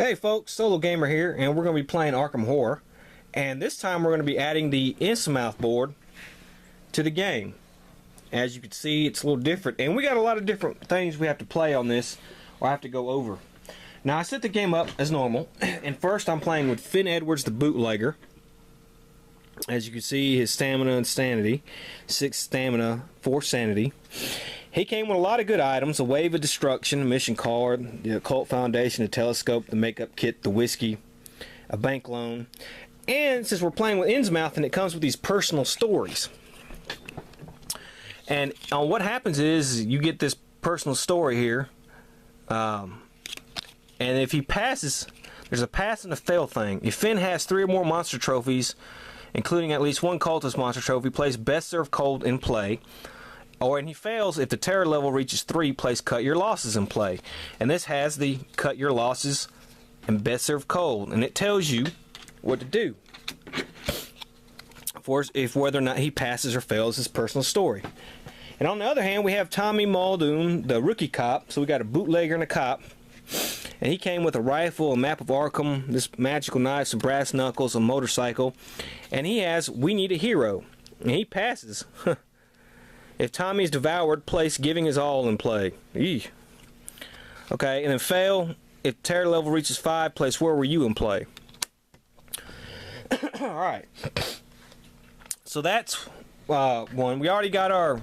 Hey folks, SoloGamer here, and we're going to be playing Arkham Horror. And this time we're going to be adding the Innsmouth board to the game. As you can see, it's a little different, and we got a lot of different things we have to play on this, or I have to go over. Now I set the game up as normal, and first I'm playing with Finn Edwards, the bootlegger. As you can see, his stamina and sanity. 6 stamina, 4 sanity. He came with a lot of good items: a Wave of Destruction, a mission card, the Occult Foundation, a telescope, the makeup kit, the whiskey, a bank loan. And since we're playing with Innsmouth, and it comes with these personal stories. And what happens is you get this personal story here, and if he passes, there's a pass and a fail thing. If Finn has 3 or more monster trophies, including at least 1 cultist monster trophy, place Best Served Cold in play. And he fails if the terror level reaches 3, place Cut Your Losses in play. And this has the Cut Your Losses and Best Served Cold, and it tells you what to do for if whether or not he passes or fails his personal story. And on the other hand, we have Tommy Muldoon, the rookie cop. So we got a bootlegger and a cop. And he came with a rifle, a map of Arkham, this magical knife, some brass knuckles, a motorcycle. And he has We Need a Hero. And he passes. If Tommy is devoured, place Giving His All in play. Eesh. Okay, and then fail. If terror level reaches 5, place Where Were You in play. Alright. So that's one. We already got our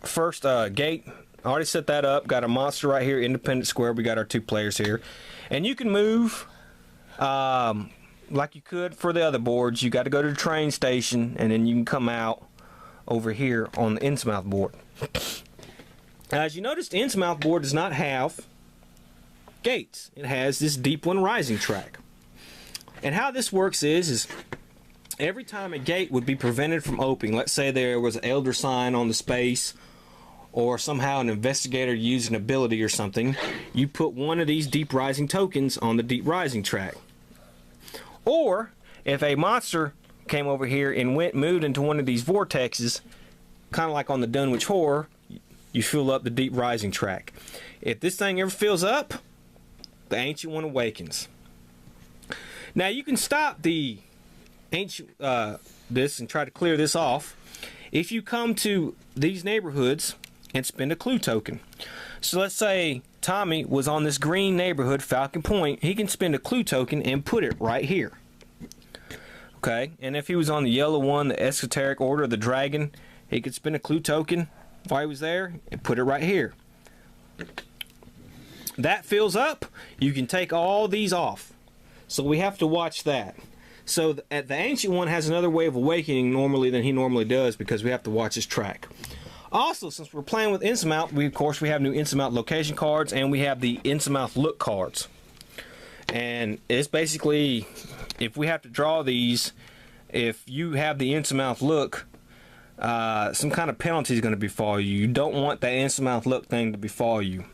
first gate. I already set that up. Got a monster right here, independent square. We got our 2 players here. And you can move like you could for the other boards. You got to go to the train station, and then you can come out over here on the Innsmouth board. As you notice, the Innsmouth board does not have gates. It has this Deep One Rising track. And how this works is every time a gate would be prevented from opening, let's say there was an Elder Sign on the space, or somehow an investigator used an ability or something, you put one of these Deep Rising tokens on the Deep Rising track. Or if a monster came over here and moved into one of these vortexes, kind of like on the Dunwich Horror, you fill up the Deep Rising track. If this thing ever fills up, the Ancient One awakens. Now you can stop the ancient this and try to clear this off if you come to these neighborhoods and spend a clue token. So let's say Tommy was on this green neighborhood, Falcon Point. He can spend a clue token and put it right here. Okay, and if he was on the yellow one, the Esoteric Order of the Dragon, he could spend a clue token while he was there and put it right here. That fills up, you can take all these off. So we have to watch that. So the Ancient One has another way of awakening normally than he normally does, because we have to watch his track. Also, since we're playing with Innsmouth, we have new Innsmouth location cards, and we have the Innsmouth look cards. And it's basically, if we have to draw these, if you have the Innsmouth look, some kind of penalty is going to befall you. You don't want that Innsmouth look thing to befall you.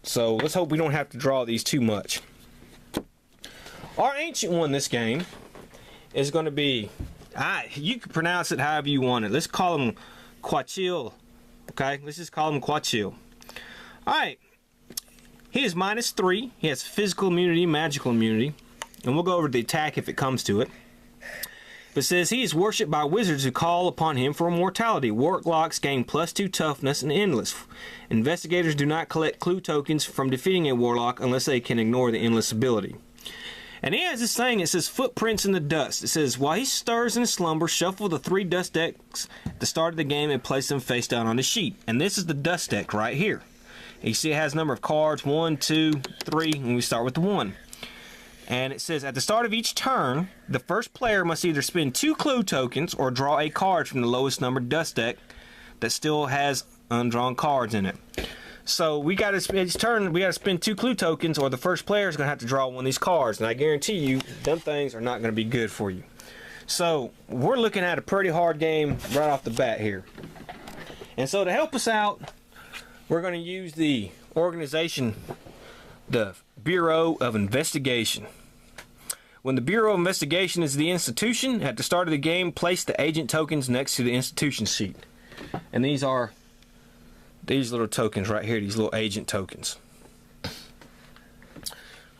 So let's hope we don't have to draw these too much. Our Ancient One this game is going to be, you can pronounce it however you want it. Let's call him Quachil. Okay, let's just call him Quachil. Alright. He is -3. He has physical immunity, magical immunity. And we'll go over the attack if it comes to it. It says he is worshipped by wizards who call upon him for immortality. Warlocks gain +2 toughness and endless. Investigators do not collect clue tokens from defeating a warlock unless they can ignore the endless ability. And he has this thing, it says Footprints in the Dust. It says, while he stirs in his slumber, shuffle the 3 dust decks at the start of the game and place them face down on the sheet. And this is the dust deck right here. You see it has a number of cards, 1, 2, 3, and we start with the 1. And it says, at the start of each turn, the first player must either spend 2 clue tokens or draw a card from the lowest numbered dust deck that still has undrawn cards in it. So we got to each turn, we got to spend 2 clue tokens, or the first player is going to have to draw one of these cards. And I guarantee you, them things are not going to be good for you. So we're looking at a pretty hard game right off the bat here. And so to help us out, we're going to use the organization, the Bureau of Investigation. When the Bureau of Investigation is the institution, at the start of the game, place the agent tokens next to the institution sheet. And these are these little tokens right here, these little agent tokens.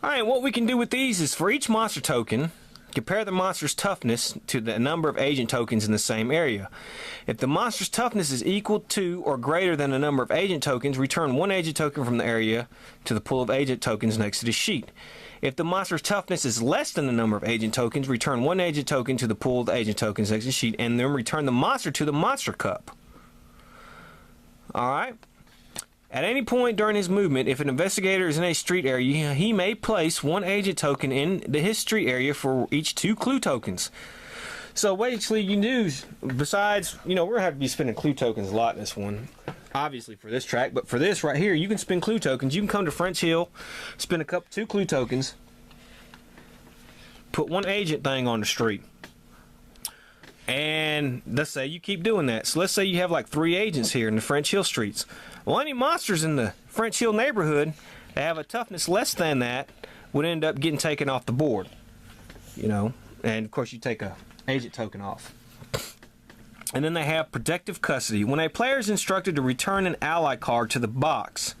Alright, what we can do with these is for each monster token, compare the monster's toughness to the number of agent tokens in the same area. If the monster's toughness is equal to or greater than the number of agent tokens, return one agent token from the area to the pool of agent tokens next to the sheet. If the monster's toughness is less than the number of agent tokens, return one agent token to the pool of agent tokens next to the sheet, and then return the monster to the monster cup. Alright. At any point during his movement, if an investigator is in a street area, he may place one agent token in his street area for each 2 clue tokens. So basically, you do, besides, we're going to have to be spending clue tokens a lot in this one, obviously for this track, but for this right here, you can spend clue tokens. You can come to French Hill, spend 2 clue tokens, put one agent thing on the street. And let's say you keep doing that. So let's say you have like 3 agents here in the French Hill streets. Well, any monsters in the French Hill neighborhood that have a toughness less than that would end up getting taken off the board. And of course you take a agent token off. And then they have protective custody. When a player is instructed to return an ally card to the box,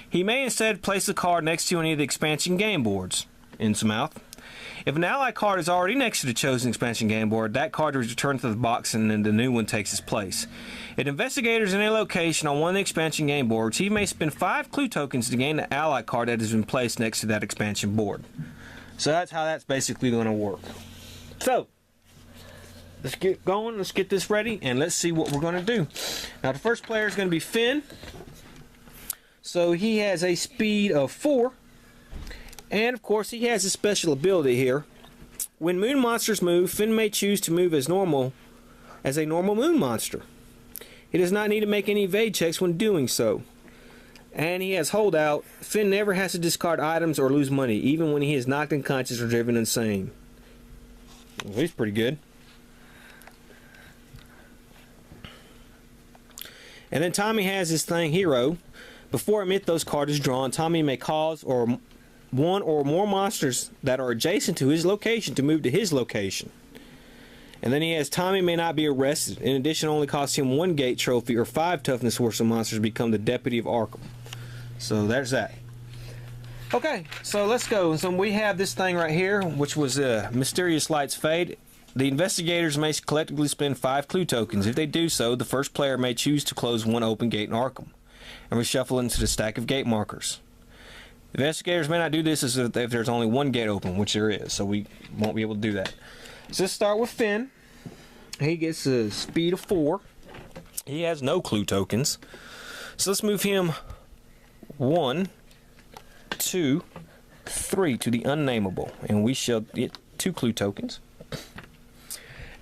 he may instead place the card next to any of the expansion game boards. Innsmouth. If an ally card is already next to the chosen expansion game board, that card is returned to the box and then the new one takes its place. If investigators in a location on one of the expansion game boards, he may spend 5 clue tokens to gain the ally card that has been placed next to that expansion board. So that's how that's basically going to work. So, let's get going, let's get this ready, and let's see what we're going to do. Now the first player is going to be Finn. So he has a speed of 4. And of course he has a special ability here. When moon monsters move, Finn may choose to move as a normal moon monster. He does not need to make any evade checks when doing so. And he has holdout. Finn never has to discard items or lose money, even when he is knocked unconscious or driven insane. Well, he's pretty good. And then Tommy has his thing, Hero. Before a Mythos card is drawn, Tommy may cause one or more monsters that are adjacent to his location to move to his location. And then he has Tommy may not be arrested. In addition, only costs him 1 gate trophy or 5 toughness worth of monsters become the deputy of Arkham. So there's that. Okay, so let's go. So we have this thing right here, which was Mysterious Lights Fade. The investigators may collectively spend 5 clue tokens. If they do so, the first player may choose to close 1 open gate in Arkham and reshuffle into the stack of gate markers. Investigators may not do this if there's only 1 gate open, which there is, so we won't be able to do that. So let's start with Finn. He gets a speed of 4. He has no clue tokens. So let's move him 1, 2, 3 to the unnameable, and we shall get 2 clue tokens.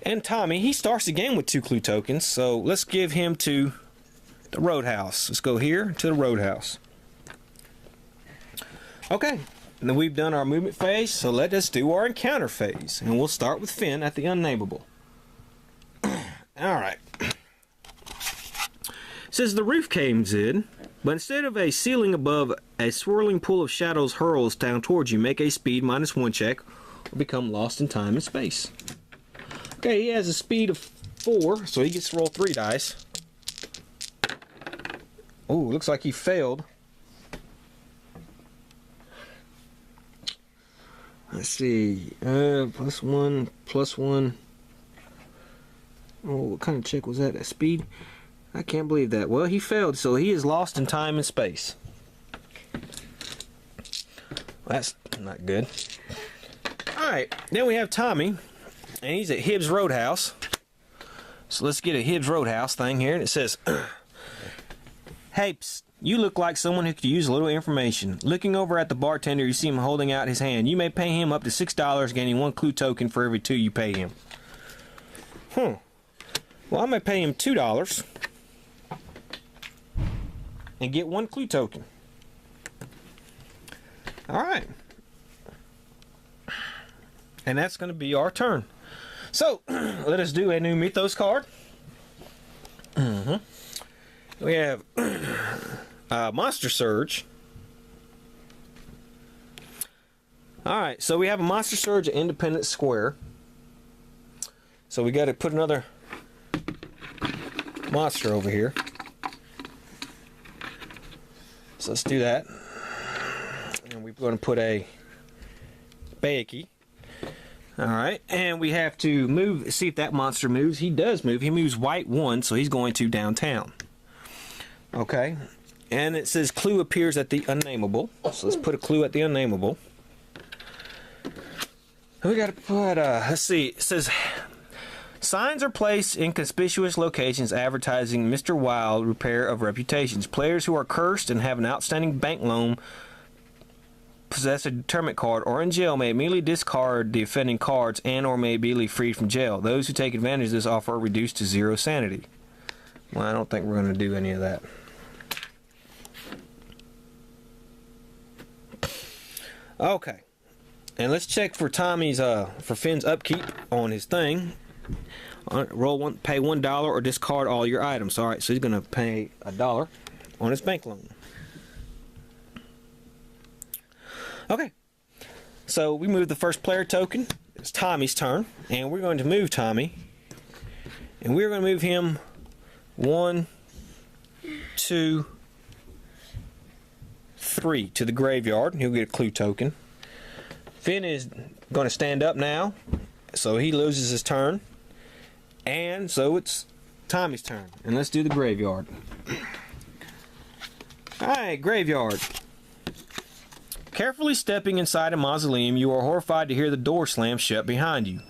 And Tommy, he starts the game with 2 clue tokens, so let's give him to the Roadhouse. Let's go here to the Roadhouse. Okay, and then we've done our movement phase, so let us do our encounter phase. And we'll start with Finn at the unnameable. Alright. Says the roof caves in, but instead of a ceiling above, a swirling pool of shadows hurls down towards you. Make a speed -1 check or become lost in time and space. Okay, he has a speed of 4, so he gets to roll 3 dice. Oh, looks like he failed. Let's see, +1, +1. Oh, what kind of check was that? That speed? I can't believe that. Well, he failed, so he is lost in time and space. Well, that's not good. Alright, then we have Tommy, and he's at Hibbs Roadhouse. So let's get a Hibbs Roadhouse thing here, and it says, "Hey, psst. You look like someone who could use a little information. Looking over at the bartender, you see him holding out his hand. You may pay him up to $6, gaining 1 clue token for every 2 you pay him." Well, I'm going to pay him $2 and get 1 clue token. Alright. And that's going to be our turn. So, let us do a new Mythos card. We have Monster Surge. Alright, so we have a Monster Surge at Independence Square. So we got to put another monster over here. So let's do that. And we're going to put a Bayaki. Alright, and we have to move, see if that monster moves. He does move. He moves white 1, so he's going to downtown. Okay, and it says clue appears at the unnameable. So let's put a clue at the unnameable. We got to put, let's see, it says signs are placed in conspicuous locations advertising Mr. Wild repair of reputations. Players who are cursed and have an outstanding bank loan, possess a deterrent card, or in jail may immediately discard the offending cards and or may be immediately freed from jail. Those who take advantage of this offer are reduced to 0 sanity. Well, I don't think we're going to do any of that. Okay. And let's check for Tommy's, for Finn's upkeep on his thing. Roll one, pay $1 or discard all your items. Alright, so he's going to pay $1 on his bank loan. Okay, so we move the first player token. It's Tommy's turn, and we're going to move Tommy, and we're going to move him 1, 2, 3 to the graveyard, and he'll get a clue token. Finn is going to stand up now, so he loses his turn, and so it's Tommy's turn, and let's do the graveyard. Alright, graveyard. Carefully stepping inside a mausoleum, you are horrified to hear the door slam shut behind you,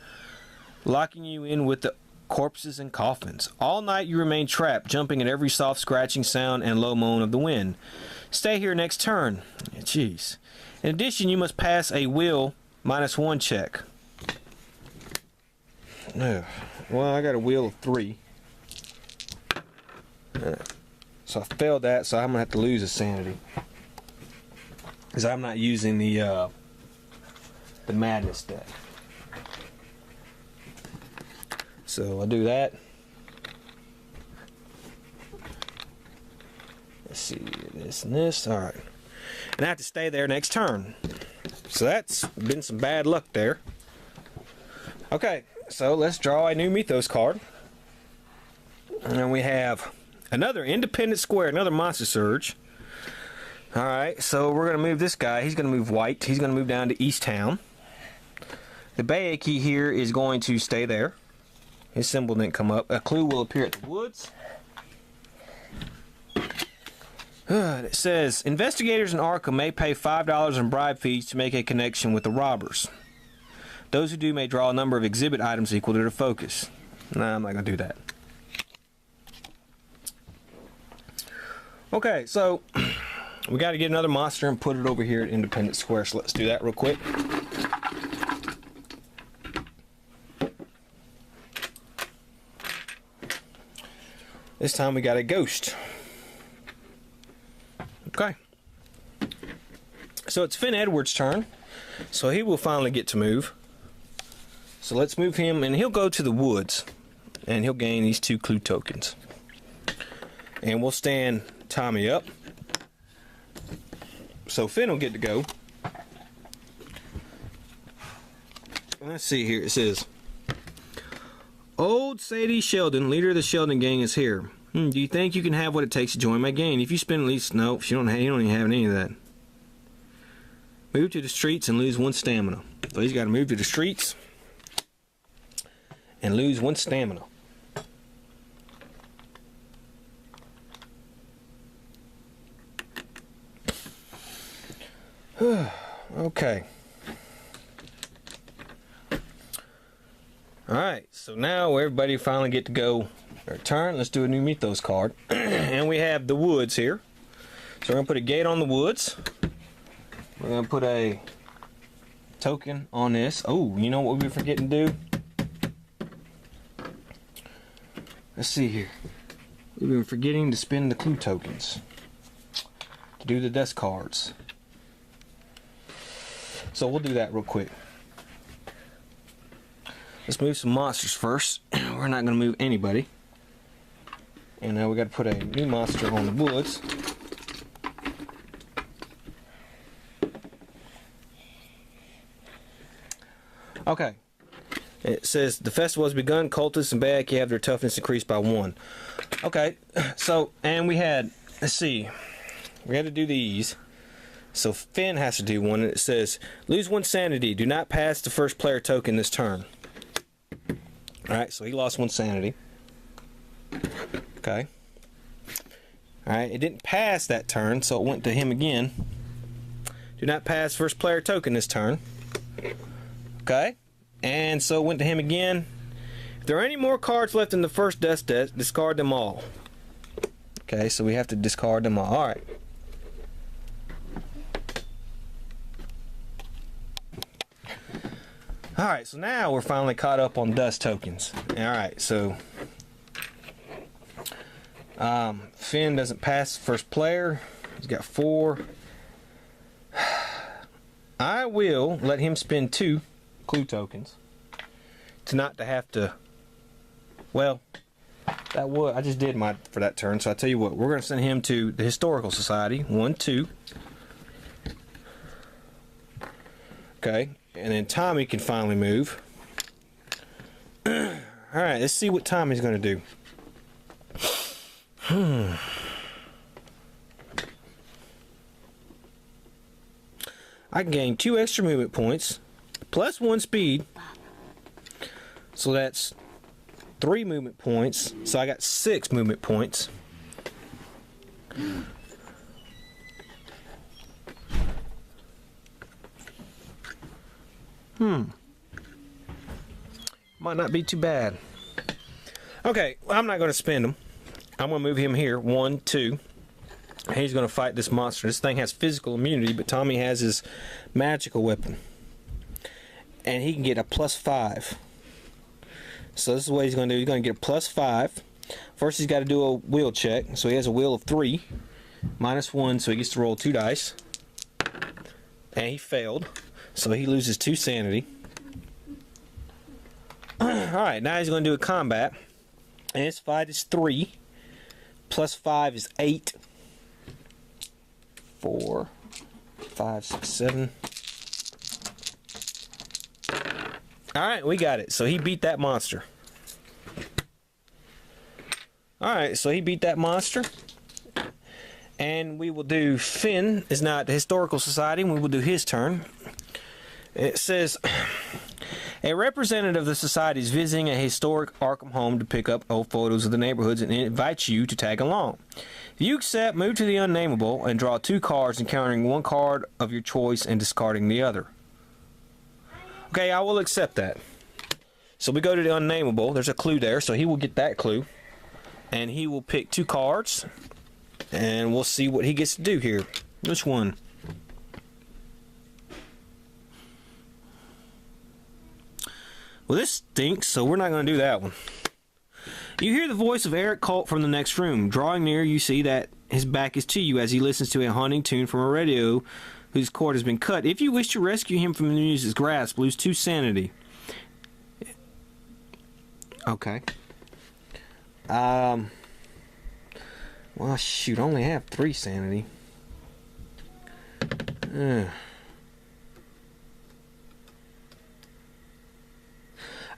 locking you in with the corpses and coffins. All night you remain trapped, jumping at every soft scratching sound and low moan of the wind. Stay here next turn. Jeez. In addition, you must pass a will -1 check. Well, I got a will of 3. So I failed that, so I'm going to have to lose a sanity. Because I'm not using the madness deck. So I'll do that. Let's see, this and this. Alright. And I have to stay there next turn. So that's been some bad luck there. Okay, so let's draw a new Mythos card. And we have another Independent Square, another Monster Surge. Alright, so we're going to move this guy. He's going to move white. He's going to move down to East Town. The Bayaki here is going to stay there. His symbol didn't come up. A clue will appear at the woods. It says, investigators in Arkham may pay $5 in bribe fees to make a connection with the robbers. Those who do may draw a number of exhibit items equal to their focus. Nah, I'm not going to do that. Okay, so we got to get another monster and put it over here at Independent Square, so let's do that real quick. This time we got a ghost. Okay. So it's Finn Edwards' turn, so he will finally get to move. So let's move him, and he'll go to the woods, and he'll gain these 2 clue tokens. And we'll stand Tommy up. So Finn will get to go. Let's see here. It says, Old Sadie Sheldon, leader of the Sheldon gang, is here. Do you think you can have what it takes to join my gang? If you spend at least... No, you don't even have any of that. Move to the streets and lose 1 stamina. So he's got to move to the streets and lose 1 stamina. Okay. Alright, so now everybody finally get to go their turn. Let's do a new Mythos card. And we have the woods here. So we're going to put a gate on the woods. We're going to put a token on this. Oh, you know what we forget to do? Let's see here. We've been forgetting to spend the clue tokens to do the desk cards. So we'll do that real quick. Let's move some monsters first. We're not going to move anybody. And now we got to put a new monster on the woods. Okay. It says the festival has begun. Cultists and Bayaki have their toughness increased by 1. Okay. So, and we had, let's see. We had to do these. So Finn has to do one, and it says, lose 1 sanity. Do not pass the first player token this turn. Alright, so he lost 1 sanity. Okay. Alright, it didn't pass that turn, so it went to him again. Do not pass first player token this turn. Okay. And so it went to him again. If there are any more cards left in the first dust deck, discard them all. Okay, so we have to discard them all. Alright. Alright, so now we're finally caught up on dust tokens. Alright, so Finn doesn't pass the first player. He's got 4. I will let him spend 2 clue tokens to not to have to. Well, that would, I just did my for that turn, so I tell you what, we're going to send him to the Historical Society. 1, 2. Okay, and then Tommy can finally move. Alright, let's see what Tommy's going to do. I can gain 2 extra movement points, plus 1 speed. So that's 3 movement points. So I got 6 movement points. Might not be too bad. Okay, well, I'm not going to spend them. I'm going to move him here. 1, 2. He's going to fight this monster. This thing has physical immunity, but Tommy has his magical weapon. And he can get a +5. So this is what he's going to do. He's going to get a +5. First he's got to do a will check. So he has a will of 3. -1, so he gets to roll 2 dice. And he failed. So he loses 2 sanity. Alright, now he's going to do a combat. And his fight is 3. +5 is 8. 4, 5, 6, 7. Alright, we got it. So he beat that monster. Alright, so he beat that monster. And we will do Finn is now at the Historical Society, and we will do his turn. It says, a representative of the society is visiting a historic Arkham home to pick up old photos of the neighborhoods and invites you to tag along. If you accept, move to the unnameable and draw 2 cards, encountering 1 card of your choice and discarding the other. Okay, I will accept that. So we go to the unnameable. There's a clue there, so he will get that clue. And he will pick 2 cards. And we'll see what he gets to do here. Which one? Well, this stinks, so we're not going to do that one. You hear the voice of Eric Colt from the next room. Drawing near, you see that his back is to you as he listens to a haunting tune from a radio whose cord has been cut. If you wish to rescue him from the music's grasp, lose 2 sanity. Okay. Well, shoot, I only have 3 sanity.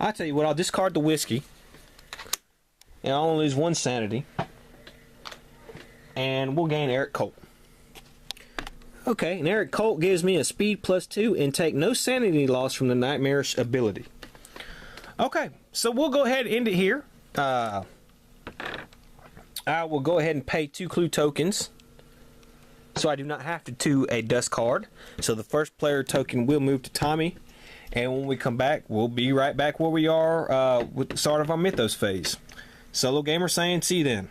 I'll tell you what, I'll discard the whiskey. And I'll only lose 1 sanity. And we'll gain Eric Colt. Okay, and Eric Colt gives me a speed +2 and take no sanity loss from the nightmarish ability. Okay, so we'll go ahead and end it here. I will go ahead and pay 2 clue tokens, so I do not have to do a dust card. So the first player token will move to Tommy, and when we come back, we'll be right back where we are with the start of our Mythos phase. SoloGamer saying, see you then.